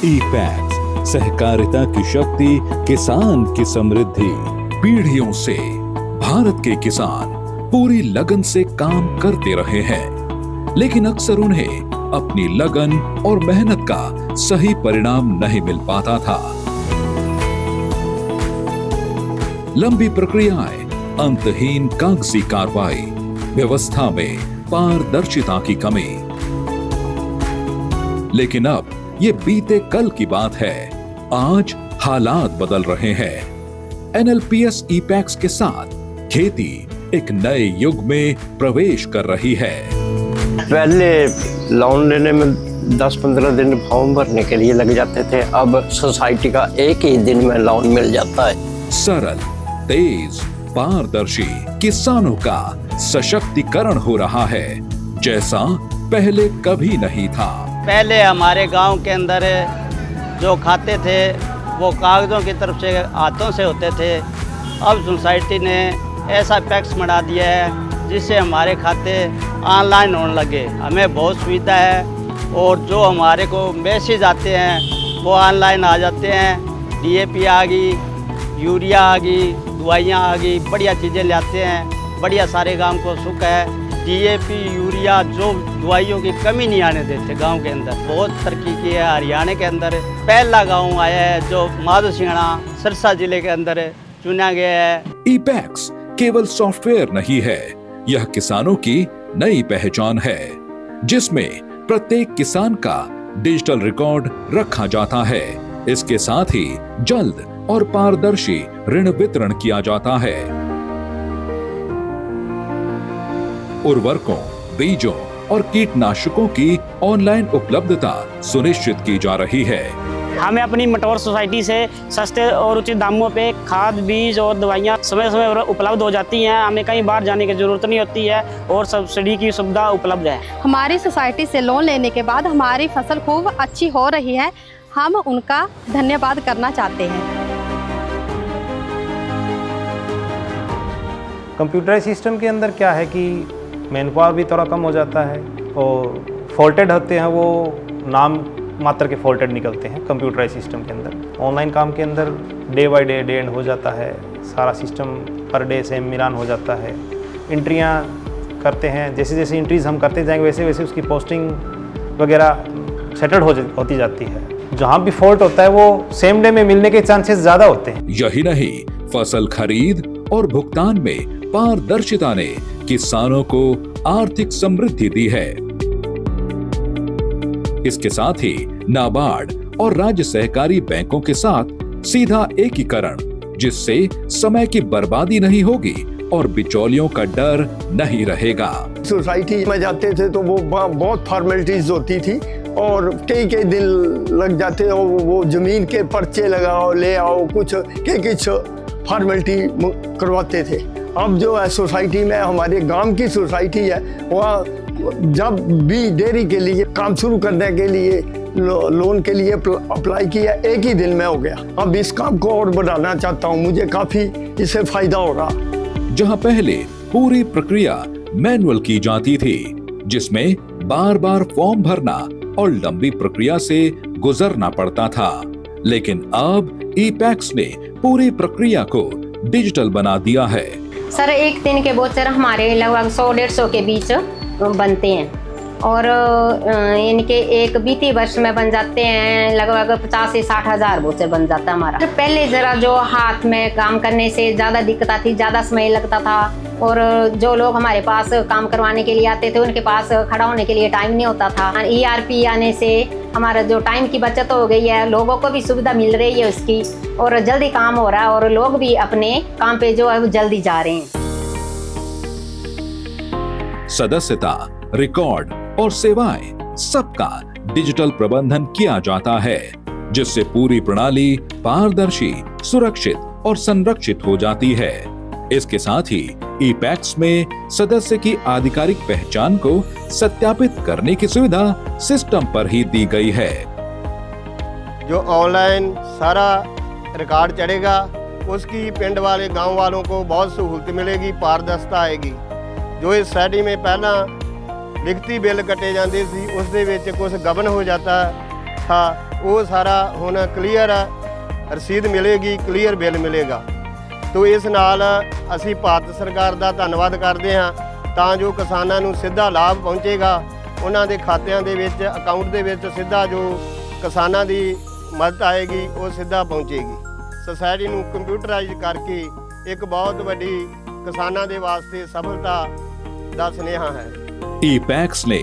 ई-पैक्स, सहकारिता की शक्ति, किसान की समृद्धि। पीढ़ियों से भारत के किसान पूरी लगन से काम करते रहे हैं, लेकिन अक्सर उन्हें अपनी लगन और मेहनत का सही परिणाम नहीं मिल पाता था। लंबी प्रक्रियाएं, अंतहीन कागजी कार्रवाई, व्यवस्था में पारदर्शिता की कमी। लेकिन अब ये बीते कल की बात है। आज हालात बदल रहे हैं। एनएलपीएस ई-पैक्स के साथ खेती एक नए युग में प्रवेश कर रही है। पहले लोन लेने में 10-15 दिन फॉर्म भरने के लिए लग जाते थे, अब सोसाइटी का एक ही दिन में लोन मिल जाता है। सरल, तेज, पारदर्शी, किसानों का सशक्तिकरण हो रहा है जैसा पहले कभी नहीं था। पहले हमारे गांव के अंदर जो खाते थे वो कागज़ों की तरफ से हाथों से होते थे। अब सोसाइटी ने ऐसा पैक्स बना दिया है जिससे हमारे खाते ऑनलाइन होने लगे। हमें बहुत सुविधा है और जो हमारे को मैसेज आते हैं वो ऑनलाइन आ जाते हैं। डीएपी आ गई, यूरिया आ गई, दवाइयाँ आ गई, बढ़िया चीज़ें ले आते हैं। बढ़िया, सारे गांव को सुख है। डीएपी, यूरिया, जो दवाइयों की कमी नहीं आने देते गांव के अंदर। बहुत तरक्की की है। हरियाणा के अंदर पहला गांव आया है जो माधो सिंघाना सिरसा जिले के अंदर चुना गया है। ई-पैक्स केवल सॉफ्टवेयर नहीं है, यह किसानों की नई पहचान है जिसमें प्रत्येक किसान का डिजिटल रिकॉर्ड रखा जाता है। इसके साथ ही जल्द और पारदर्शी ऋण वितरण किया जाता है। उर्वरकों, बीजों और कीटनाशकों की ऑनलाइन उपलब्धता सुनिश्चित की जा रही है। हमें अपनी मटौर सोसाइटी से सस्ते और उचित दामों पे खाद, बीज और दवाइयाँ समय समय पर उपलब्ध हो जाती हैं। हमें कहीं बाहर जाने की जरूरत नहीं होती है और सब्सिडी की सुविधा उपलब्ध है। हमारी सोसाइटी से लोन लेने के बाद हमारी फसल खूब अच्छी हो रही है। हम उनका धन्यवाद करना चाहते हैं। कंप्यूटराइज सिस्टम के अंदर क्या है कि मैन पावर भी थोड़ा कम हो जाता है और फॉल्टेड होते हैं, वो नाम मात्र के फॉल्टेड निकलते हैं कंप्यूटराइज सिस्टम के अंदर। ऑनलाइन काम के अंदर डे बाय डे एंड हो जाता है, सारा सिस्टम पर डे सेम मिलान हो जाता है। एंट्रियां करते हैं, जैसे जैसे एंट्रीज हम करते जाएंगे वैसे वैसे उसकी पोस्टिंग वगैरह सेटल्ड होती जाती है। जहाँ भी फॉल्ट होता है वो सेम डे में मिलने के चांसेस ज़्यादा होते हैं। यही नहीं, फसल खरीद और भुगतान में पारदर्शिता ने किसानों को आर्थिक समृद्धि दी है। इसके साथ ही नाबार्ड और राज्य सहकारी बैंकों के साथ सीधा एकीकरण, जिससे समय की बर्बादी नहीं होगी और बिचौलियों का डर नहीं रहेगा। सोसाइटी में जाते थे तो वो बहुत फॉर्मेलिटीज होती थी और कई दिन लग जाते। वो जमीन के पर्चे लगाओ, ले आओ, कुछ फॉर्मेलिटी करवाते थे। अब जो है सोसाइटी में, हमारे गांव की सोसाइटी है, वहाँ जब भी डेयरी के लिए काम शुरू करने के लिए लोन के लिए अप्लाई किया, एक ही दिन में हो गया। अब इस काम को और बढ़ाना चाहता हूँ, मुझे काफी इससे फायदा होगा। जहाँ पहले पूरी प्रक्रिया मैनुअल की जाती थी, जिसमें बार बार फॉर्म भरना और लंबी प्रक्रिया से गुजरना पड़ता था, लेकिन अब ई-पैक्स ने पूरी प्रक्रिया को डिजिटल बना दिया है। सर, एक दिन के वोचर हमारे लगभग 100-150 के बीच बनते हैं और इनके एक बीती वर्ष में बन जाते हैं लगभग 50 से 60 हज़ार वोचर बन जाता है हमारा। पहले जरा जो हाथ में काम करने से ज़्यादा दिक्कत आती, ज़्यादा समय लगता था और जो लोग हमारे पास काम करवाने के लिए आते थे उनके पास खड़ा होने के लिए टाइम नहीं होता था। ERP आने से हमारा जो टाइम की बचत हो गई है, लोगों को भी सुविधा मिल रही है उसकी और जल्दी काम हो रहा है और लोग भी अपने काम पे जो है वो जल्दी जा रहे हैं। सदस्यता, रिकॉर्ड और सेवाएं सबका डिजिटल प्रबंधन किया जाता है, जिससे पूरी प्रणाली पारदर्शी, सुरक्षित और संरक्षित हो जाती है। इसके साथ ही ई-पैक्स में सदस्य की आधिकारिक पहचान को सत्यापित करने की सुविधा सिस्टम पर ही दी गई है। जो ऑनलाइन सारा रिकॉर्ड चढ़ेगा, उसकी पिंड वाले गांव वालों को बहुत सहूलत मिलेगी, पारदर्शिता आएगी। जो इस सोसाइटी में पहला लिखती बिल कटे जाते सी, उस दे विच कुछ गबन हो जाता था। ਉਹ ਸਾਰਾ ਹੁਣ ਕਲੀਅਰ ਰਸੀਦ ਮਿਲੇਗੀ, ਕਲੀਅਰ ਬਿੱਲ ਮਿਲੇਗਾ। ਤੋ ਇਸ ਨਾਲ ਅਸੀਂ ਭਾਰਤ ਸਰਕਾਰ ਦਾ ਧੰਨਵਾਦ ਕਰਦੇ ਹਾਂ ਤਾਂ ਜੋ ਕਿਸਾਨਾਂ ਨੂੰ ਸਿੱਧਾ ਲਾਭ ਪਹੁੰਚੇਗਾ, ਉਹਨਾਂ ਦੇ ਖਾਤਿਆਂ ਦੇ ਵਿੱਚ, ਅਕਾਊਂਟ ਦੇ ਵਿੱਚ ਸਿੱਧਾ ਜੋ ਕਿਸਾਨਾਂ ਦੀ ਮਦਦ ਆਏਗੀ ਉਹ ਸਿੱਧਾ ਪਹੁੰਚੇਗੀ। ਸੁਸਾਇਟੀ ਨੂੰ ਕੰਪਿਊਟਰਾਈਜ਼ ਕਰਕੇ ਇੱਕ ਬਹੁਤ ਵੱਡੀ किसानों के वास्ते सफलता का स्नेहा है। ई-पैक्स ने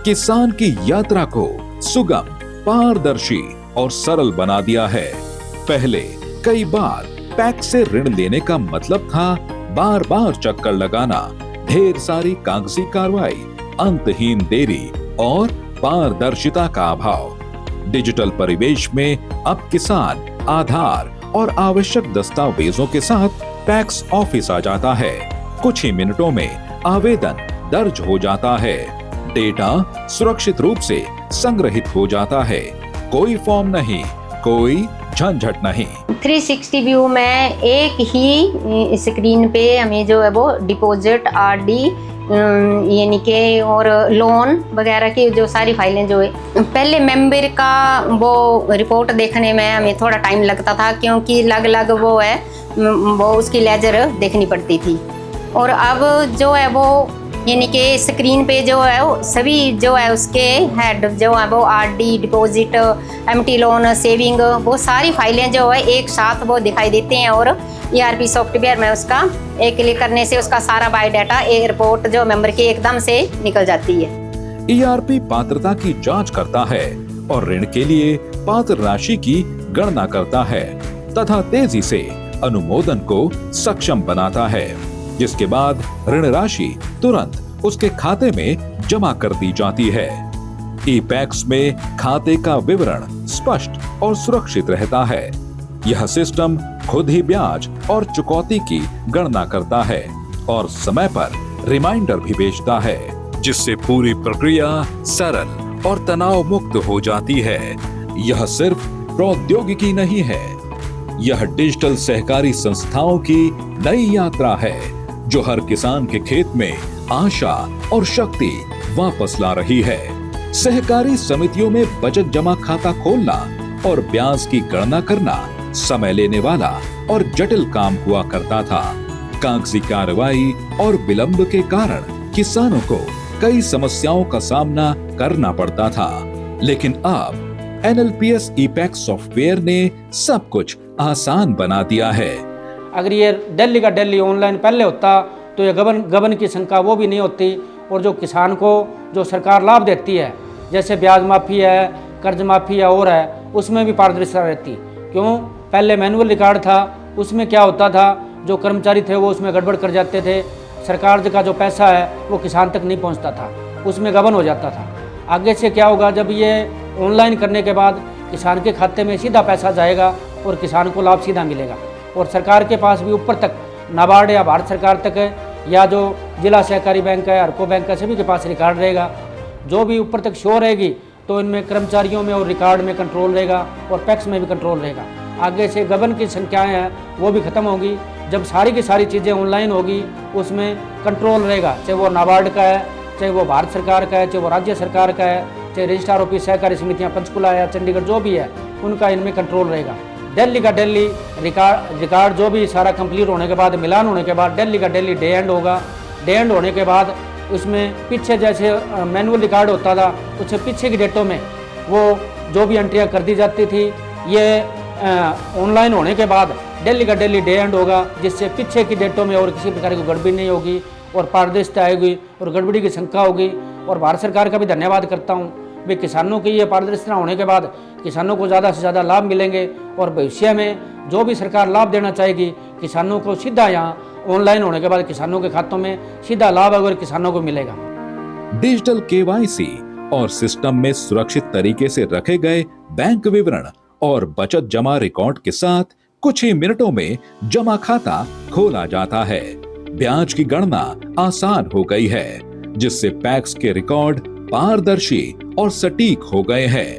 किसान की यात्रा को सुगम, पारदर्शी और सरल बना दिया है। पहले कई बार पैक्स से ऋण लेने का मतलब था बार बार चक्कर लगाना, ढेर सारी कागजी कार्रवाई, अंतहीन देरी और पारदर्शिता का अभाव। डिजिटल परिवेश में अब किसान आधार और आवश्यक दस्तावेजों के साथ पैक्स ऑफिस आ जाता है। कुछ ही मिनटों में आवेदन दर्ज हो जाता है, डेटा सुरक्षित रूप से संग्रहित हो जाता है, कोई फॉर्म नहीं, कोई झंझट नहीं। 360 व्यू में एक ही स्क्रीन पे हमें जो है वो डिपॉजिट, आरडी यानी के और लोन वगैरह की जो सारी फाइलें जो है, पहले मेंबर का वो रिपोर्ट देखने में हमें थोड़ा टाइम लगता था क्योंकि अलग अलग वो है वो उसकी लेजर देखनी पड़ती थी। और अब जो है वो यानी कि स्क्रीन पे जो है वो सभी जो है उसके हेड जो है वो RD, deposit, MT loan, saving, वो सारी फाइलें जो है एक साथ वो दिखाई देती हैं। और ERP सॉफ्टवेयर में उसका एक क्लिक करने से उसका सारा बायोडाटा एक रिपोर्ट जो मेंबर की एकदम से निकल जाती है। ERP पात्रता की जांच करता है और ऋण के लिए पात्र राशि की गणना करता है तथा तेजी से अनुमोदन को सक्षम बनाता है, जिसके बाद ऋण राशि तुरंत उसके खाते में जमा कर दी जाती है। ई-पैक्स में खाते का विवरण स्पष्ट और सुरक्षित रहता है। यह सिस्टम खुद ही ब्याज और चुकौती की गणना करता है और समय पर रिमाइंडर भी भेजता है, जिससे पूरी प्रक्रिया सरल और तनाव मुक्त हो जाती है। यह सिर्फ प्रौद्योगिकी नहीं है, यह डिजिटल सहकारी संस्थाओं की नई यात्रा है जो हर किसान के खेत में आशा और शक्ति वापस ला रही है। सहकारी समितियों में बचत जमा खाता खोलना और ब्याज की गणना करना समय लेने वाला और जटिल काम हुआ करता था। कागजी कार्रवाई और विलंब के कारण किसानों को कई समस्याओं का सामना करना पड़ता था, लेकिन अब NLPS ई-पैक्स सॉफ्टवेयर ने सब कुछ आसान बना दिया है। अगर ये दिल्ली का दिल्ली ऑनलाइन पहले होता तो ये गबन की शंका वो भी नहीं होती। और जो किसान को जो सरकार लाभ देती है जैसे ब्याज माफ़ी है, कर्ज माफ़ी है और है, उसमें भी पारदर्शिता रहती। क्यों? पहले मैनुअल रिकॉर्ड था, उसमें क्या होता था जो कर्मचारी थे वो उसमें गड़बड़ कर जाते थे, सरकार का जो पैसा है वो किसान तक नहीं पहुंचता था, उसमें गबन हो जाता था। आगे से क्या होगा, जब ये ऑनलाइन करने के बाद किसान के खाते में सीधा पैसा जाएगा और किसान को लाभ सीधा मिलेगा। और सरकार के पास भी ऊपर तक नाबार्ड या भारत सरकार तक या जो जिला सहकारी बैंक है, हरको बैंक है, सभी के पास रिकॉर्ड रहेगा। जो भी ऊपर तक शो रहेगी तो इनमें कर्मचारियों में और रिकॉर्ड में कंट्रोल रहेगा और पैक्स में भी कंट्रोल रहेगा। आगे से गबन की संख्याएं हैं वो भी ख़त्म होगी। जब सारी की सारी चीज़ें ऑनलाइन होगी उसमें कंट्रोल रहेगा, चाहे वो नाबार्ड का है, चाहे वो भारत सरकार का है, चाहे वो राज्य सरकार का है, चाहे रजिस्ट्रार ऑफिस सहकारी समितियाँ पंचकुला या चंडीगढ़ जो भी है उनका इनमें कंट्रोल रहेगा। दिल्ली का दिल्ली रिकॉर्ड जो भी सारा कंप्लीट होने के बाद, मिलान होने के बाद दिल्ली का दिल्ली डे एंड होगा। डे एंड होने के बाद उसमें पीछे जैसे मैनुअल रिकॉर्ड होता था उससे पीछे की डेटों में वो जो भी एंट्रियाँ कर दी जाती थी, ये ऑनलाइन होने के बाद दिल्ली का दिल्ली डे एंड होगा, जिससे पीछे की डेटों में और किसी प्रकार की गड़बड़ी नहीं होगी और पारदर्शिता आएगी और गड़बड़ी की शंका होगी। और भारत सरकार का भी धन्यवाद करता हूँ भी किसानों की ये पारदर्शिता होने के बाद किसानों को ज़्यादा से ज़्यादा लाभ मिलेंगे और भविष्य में जो भी सरकार लाभ देना चाहेगी किसानों को सीधा यहाँ ऑनलाइन होने के बाद किसानों के खातों में सीधा लाभ अगर किसानों को मिलेगा। डिजिटल KYC और सिस्टम में सुरक्षित तरीके से रखे गए बैंक विवरण और बचत जमा रिकॉर्ड के साथ कुछ ही मिनटों में जमा खाता खोला जाता है। ब्याज की गणना आसान हो गई है, जिससे पैक्स के रिकॉर्ड पारदर्शी और सटीक हो गए हैं।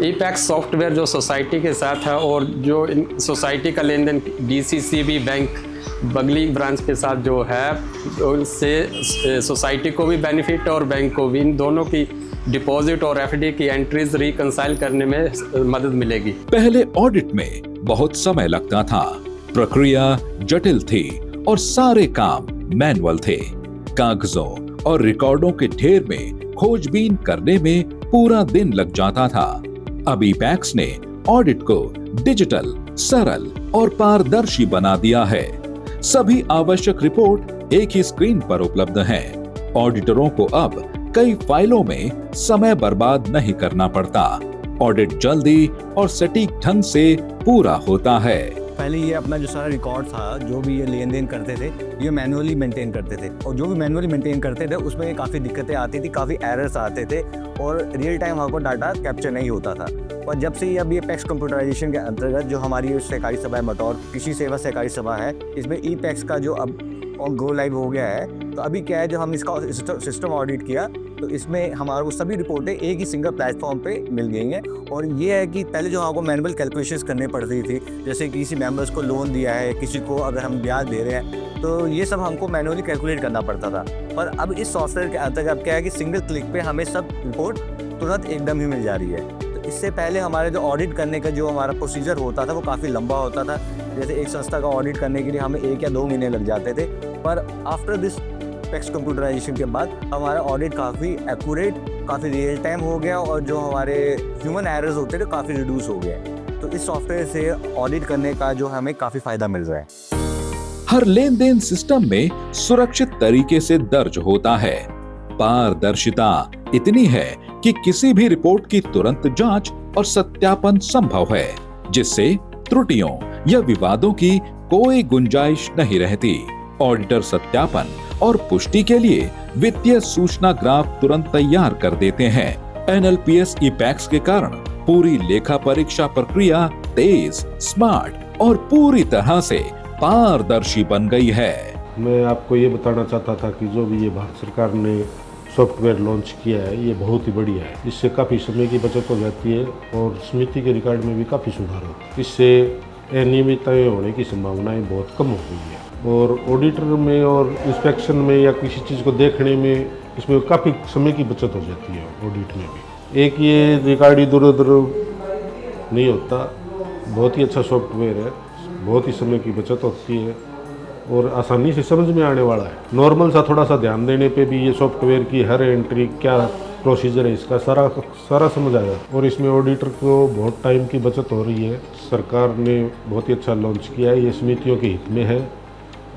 ई-पैक्स सॉफ्टवेयर जो सोसाइटी के साथ है और जो सोसाइटी का लेन देन DCCB बैंक बगली ब्रांच के साथ जो है, उससे सोसाइटी को भी बेनिफिट और बैंक को भी, इन दोनों की डिपॉजिट और एफडी की एंट्रीज रिकंसाइल करने में मदद मिलेगी। पहले ऑडिट में बहुत समय लगता था, प्रक्रिया जटिल थी और सारे काम मैनुअल थे। कागजों और रिकॉर्डों के ढेर में खोजबीन करने में पूरा दिन लग जाता था। अब ई-पैक्स ने ऑडिट को डिजिटल, सरल और पारदर्शी बना दिया है। सभी आवश्यक रिपोर्ट एक ही स्क्रीन पर उपलब्ध हैं। ऑडिटरों को अब कई फाइलों में समय बर्बाद नहीं करना पड़ता। ऑडिट जल्दी और सटीक ढंग से पूरा होता है। पहले ये अपना जो सारा रिकॉर्ड था, जो भी ये लेन देन करते थे, ये मैनुअली मेंटेन करते थे, और जो भी मैनुअली मेंटेन करते थे उसमें काफ़ी दिक्कतें आती थी, काफ़ी एरर्स आते थे और रियल टाइम आपको डाटा कैप्चर नहीं होता था। और जब से अब ये पैक्स कंप्यूटराइजेशन के अंतर्गत जो हमारी सहकारी सभा है बतौर कृषि सेवा सहकारी सभा है, इसमें ई-पैक्स का जो अब गो लाइव हो गया है, तो अभी क्या है, जब हम इसका सिस्टम ऑडिट किया तो इसमें हमारे को सभी रिपोर्टें एक ही सिंगल प्लेटफॉर्म पे मिल गई हैं। और ये है कि पहले जो हमको मैनुअल कैलकुलेशंस करने पड़ती थी, जैसे किसी मेंबर्स को लोन दिया है, किसी को अगर हम ब्याज दे रहे हैं, तो ये सब हमको मैनुअली कैलकुलेट करना पड़ता था। पर अब इस सॉफ्टवेयर के अंतर्गत क्या है कि सिंगल क्लिक पे हमें सब रिपोर्ट तुरंत एकदम ही मिल जा रही है। तो इससे पहले हमारे जो ऑडिट करने का जो हमारा प्रोसीजर होता था वो काफ़ी लंबा होता था। जैसे एक संस्था का ऑडिट करने के लिए हमें 1 या 2 महीने लग जाते थे, पर आफ्टर दिस पैक्स कंप्यूटराइजेशन के बाद हमारा ऑडिट काफ़ी एक्यूरेट, काफ़ी रियल टाइम हो गया और जो हमारे ह्यूमन एरर्स होते थे काफ़ी रिड्यूस हो गए। तो इस सॉफ्टवेयर से ऑडिट करने का जो हमें काफ़ी फ़ायदा मिल रहा है। हर लेन देन सिस्टम में सुरक्षित तरीके से दर्ज होता है। पारदर्शिता इतनी है कि किसी भी रिपोर्ट की तुरंत जांच और सत्यापन संभव है, जिससे त्रुटियों या विवादों की कोई गुंजाइश नहीं रहती। ऑडिटर सत्यापन और पुष्टि के लिए वित्तीय सूचना ग्राफ तुरंत तैयार कर देते हैं। एनएलपीएस ई-पैक्स के कारण पूरी लेखा परीक्षा प्रक्रिया तेज, स्मार्ट और पूरी तरह से पारदर्शी बन गई है। मैं आपको ये बताना चाहता था कि जो भी ये भारत सरकार ने सॉफ्टवेयर लॉन्च किया है, ये बहुत ही बढ़िया है। इससे काफ़ी समय की बचत हो जाती है और समिति के रिकॉर्ड में भी काफ़ी सुधार होता है। इससे अनियमितताएं होने की संभावनाएं बहुत कम हो गई है और ऑडिटर में और इंस्पेक्शन में या किसी चीज़ को देखने में इसमें काफ़ी समय की बचत हो जाती है। ऑडिट में भी एक ये रिकॉर्ड इधर उधर नहीं होता, बहुत ही अच्छा सॉफ्टवेयर है, बहुत ही समय की बचत होती है और आसानी से समझ में आने वाला है। नॉर्मल सा थोड़ा सा ध्यान देने पे भी ये सॉफ्टवेयर की हर एंट्री क्या प्रोसीजर है इसका सारा समझ आया और इसमें ऑडिटर को बहुत टाइम की बचत हो रही है। सरकार ने बहुत ही अच्छा लॉन्च किया है, ये समितियों के हित में है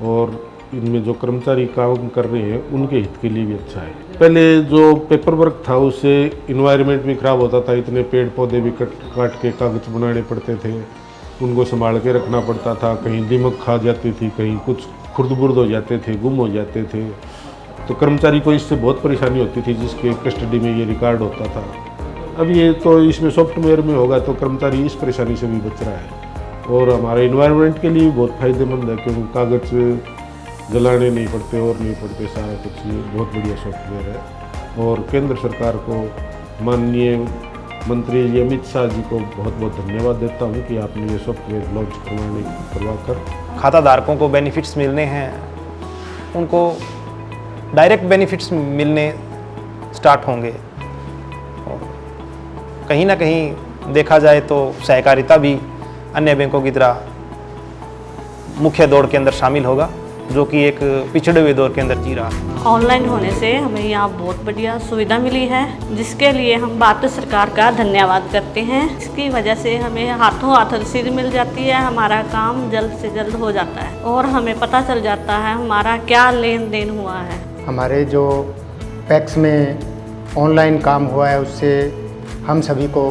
और इनमें जो कर्मचारी काम कर रहे हैं उनके हित के लिए भी अच्छा है। पहले जो पेपर वर्क था उससे इन्वायरमेंट भी खराब होता था, इतने पेड़ पौधे भी काट के कागज बनाने पड़ते थे, उनको संभाल के रखना पड़ता था, कहीं दीमक खा जाती थी, कहीं कुछ खुर्द-बुर्द हो जाते थे, गुम हो जाते थे, तो कर्मचारी को इससे बहुत परेशानी होती थी जिसके कस्टडी में ये रिकॉर्ड होता था। अब ये तो इसमें सॉफ्टवेयर में होगा तो कर्मचारी इस परेशानी से भी बच रहा है और हमारे इन्वायरमेंट के लिए बहुत फ़ायदेमंद है क्योंकि कागज जलाने नहीं पड़ते और नहीं पड़ते, सारा कुछ ये बहुत बढ़िया सॉफ्टवेयर है। और केंद्र सरकार को माननीय मंत्री जी अमित शाह जी को बहुत बहुत धन्यवाद देता हूँ कि आपने ये सॉफ्टवेयर लॉन्च करवाकर खाता धारकों को बेनिफिट्स मिलने हैं, उनको डायरेक्ट बेनिफिट्स मिलने स्टार्ट होंगे। और कहीं ना कहीं देखा जाए तो सहकारिता भी अन्य बैंकों की तरह मुख्य दौड़ के अंदर शामिल होगा, जो कि एक पिछड़े हुए दौर के अंदर जी रहा है। ऑनलाइन होने से हमें यहाँ बहुत बढ़िया सुविधा मिली है, जिसके लिए हम भारत सरकार का धन्यवाद करते हैं। इसकी वजह से हमें हाथों हाथ रसीद मिल जाती है, हमारा काम जल्द से जल्द हो जाता है और हमें पता चल जाता है हमारा क्या लेन देन हुआ है। हमारे जो पैक्स में ऑनलाइन काम हुआ है उससे हम सभी को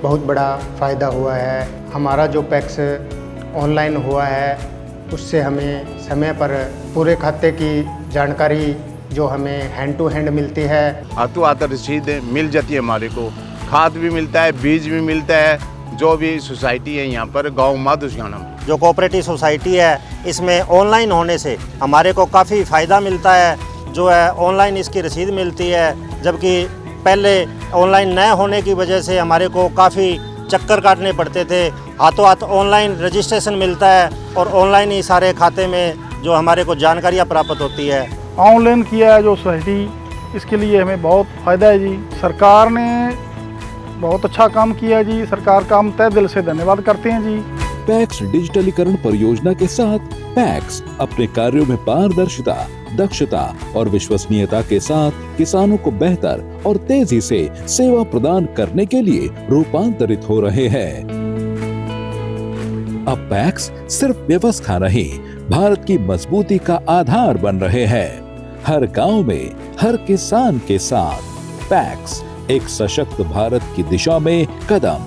बहुत बड़ा फ़ायदा हुआ है। हमारा जो पैक्स ऑनलाइन हुआ है उससे हमें समय पर पूरे खाते की जानकारी जो हमें हैंड टू हैंड मिलती है, हाथों हाथ रसीद मिल जाती है, हमारे को खाद भी मिलता है, बीज भी मिलता है। जो भी सोसाइटी है यहाँ पर गांव माधुशाना में जो कोऑपरेटिव सोसाइटी है, इसमें ऑनलाइन होने से हमारे को काफ़ी फ़ायदा मिलता है। जो है ऑनलाइन इसकी रसीद मिलती है, जबकि पहले ऑनलाइन न होने की वजह से हमारे को काफ़ी चक्कर काटने पड़ते थे। हाथों हाथ ऑनलाइन रजिस्ट्रेशन मिलता है और ऑनलाइन ही सारे खाते में जो हमारे को जानकारियाँ प्राप्त होती है। ऑनलाइन किया है जो सोसाइटी इसके लिए हमें बहुत फ़ायदा है जी। सरकार ने बहुत अच्छा काम किया जी, सरकार का हम तहे दिल से धन्यवाद करते हैं जी। पैक्स डिजिटलीकरण परियोजना के साथ पैक्स अपने कार्यों में पारदर्शिता, दक्षता और विश्वसनीयता के साथ किसानों को बेहतर और तेजी से सेवा प्रदान करने के लिए रूपांतरित हो रहे हैं। अब पैक्स सिर्फ व्यवस्था नहीं, भारत की मजबूती का आधार बन रहे हैं। हर गांव में हर किसान के साथ पैक्स एक सशक्त भारत की दिशा में कदम